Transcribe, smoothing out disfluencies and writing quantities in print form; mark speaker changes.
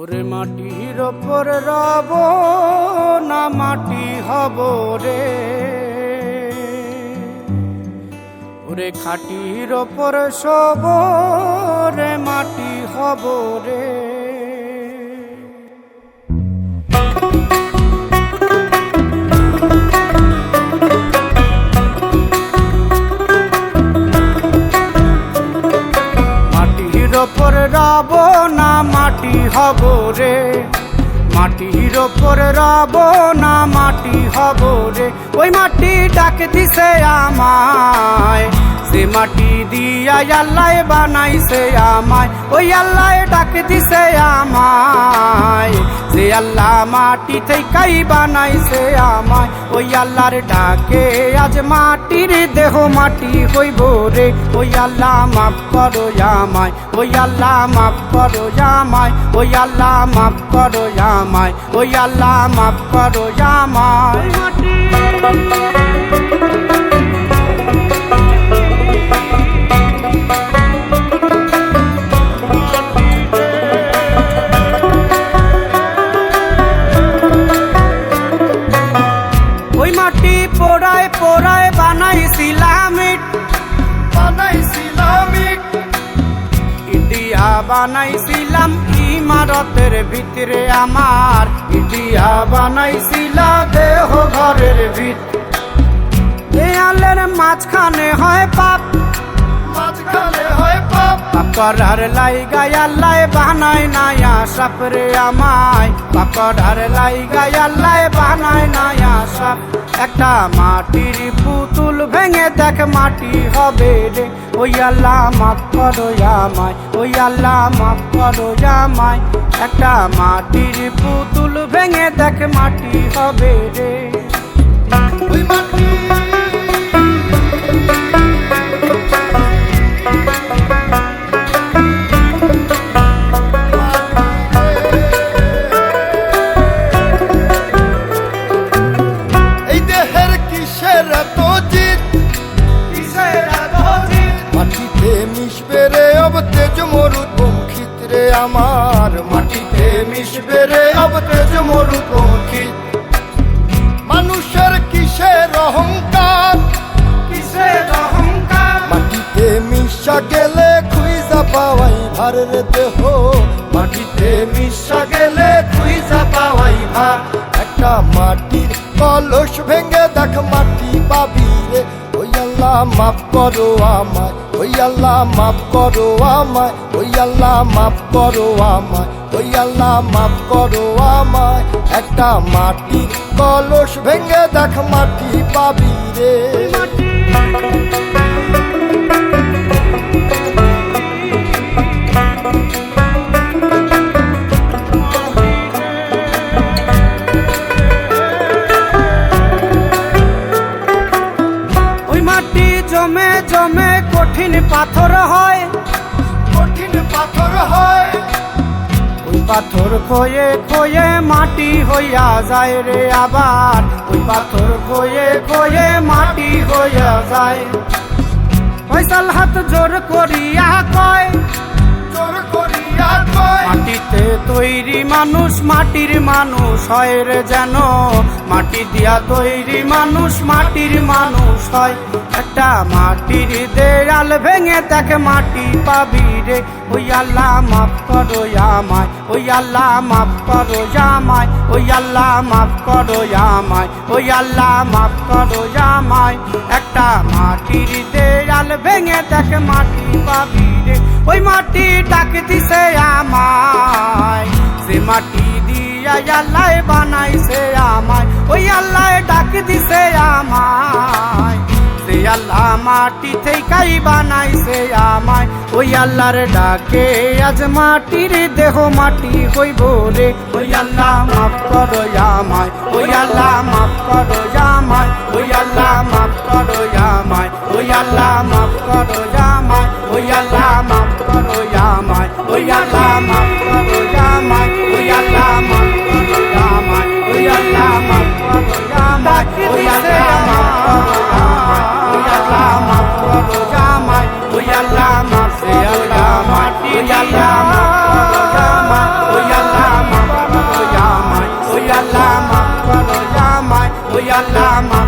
Speaker 1: ওরে মাটির ওপর রব না মাটি হব রে, ওরে খাটির ওপর শোব রে মাটি হব রে। মাটির ওপর রব না মাটি হব রে, মাটির ওপর রব না মাটি হব রে। ওই মাটি ডাক দিছে আমায়, সে মাটি দিয়া আল্লাহ বানাইছে আমায়। ওই আল্লাহ ডাক দিছে আমায়, যে আল্লাহ মাটি থেকেই বানাইছে আমায়। ওই আল্লাহর ডাকে আজ মাটির দেহ মাটি হইব রে। ওই আল্লাহ মাফ করো আমায়, ওই আল্লাহ মাফ করো আমায়, ওই আল্লাহ মাফ করো আমায়, ওই আল্লাহ মাফ করো আমায়। ওই মাটি পোড়ায় পোড়ায় বানাইছিলাম ইট, ইটিয়া বানাইছিলাম ইমারতের ভিতরে আমার, ইটিয়া বানাইছিলাম দেহ ঘরের ভিত। দেয়ালের মাঝখানে হয় পাপ, মাঝখানে হয় পাপ, পাকড়ার লাইগায় আল্লাহ বানায় নায়া সাপ রে আমায়। পাকড়ার লাইগায় আল্লাহ বানায় নায়া সাপ। একটা মাটির পুতুল ভেঙে দেখ মাটি হবে রে। ওই আল্লাহ মাফ করো আমায়, ওই আল্লাহ মাফ করো আমায়। একটা মাটির পুতুল ভেঙে দেখ মাটি হবে রে। ওই মাটি আমার, মাটিতে মিশবে রে অব তেজ মরুপঙ্খিত। মানুষের কিসের অহংকার, কিসের অহংকার, মাটিতে মিশা গেলে খুঁজা পাওয়াই ভার রে দেহ। মাটিতে মিশা গেলে খুঁজা পাওয়াই ভার। একটা মাটির কলস ভেঙে দেখ মাটি পাবি রে। ওই আল্লাহ মাফ করো আমায়, ওই আল্লাহ মাফ করো আমায়, ওই আল্লাহ মাফ করো আমায়, ওই আল্লাহ মাফ করো আমায়। একটা মাটির কলস ভেঙে দেখ মাটি পাবি রে। জমে জমে কঠিন পাথর হয়, কঠিন পাথর হয়। ওই পাথর খয়ে খয়ে মাটি হইয়া যায় রে আবার। ওই পাথর খয়ে খয়ে মাটি হইয়া যায়। ফয়সাল হাত জোর করিয়া কয়, জোর করিয়া কয়, মাটিতে তৈরি মানুষ মাটির মানুষ হয় রে যেন। মাটি দিয়া তৈরি মানুষ মাটির মানুষ হয়। একটা মাটির দেয়াল ভেঙে দেখ মাটি পাবি রে। ওই আল্লাহ মাফ করো আমায়, ওই আল্লাহ মাফ করো আমায়, ওই আল্লাহ মাফ করো আমায়, ওই আল্লাহ মাফ করো আমায়। একটা মাটির দেয়াল ভেঙে দেখ মাটি পাবি রে। ওই মাটি ডাক দিছে আমায়, সে মাটি দিয়া আল্লাহ বানাইছে আমায়। ওই আল্লাহ ডাক দিছে আমায়, সে আল্লাহ মাটি থেকেই বানাইছে আমায়। ওই আল্লাহর ডাকে আজ মাটির দেহ মাটি হইব রে। ওই আল্লাহ মাফ করো আমায়, ওই আল্লাহ মাফ করো আমায়, ওই আল্লাহ মাফ করো আমায়, ওই আল্লাহ মাফ করো আমায়, ওই আল্লাহ মাফ করো আমায়, ওই আল্লাহ মাফ করো আমায়, ওই আল্লাহ মাফ করো আমায়, ওই আল্লাহ মাফ করো আমায়, ওই আল্লাহ মাফ করো আমায়, ওই আল্লাহ মাফ করো আমায়, ওই আল্লাহ মাফ, ওই আল্লাহ মাটি, ওই আল্লাহ মাফ করো আমায়, ওই আল্লাহ আল্লাহ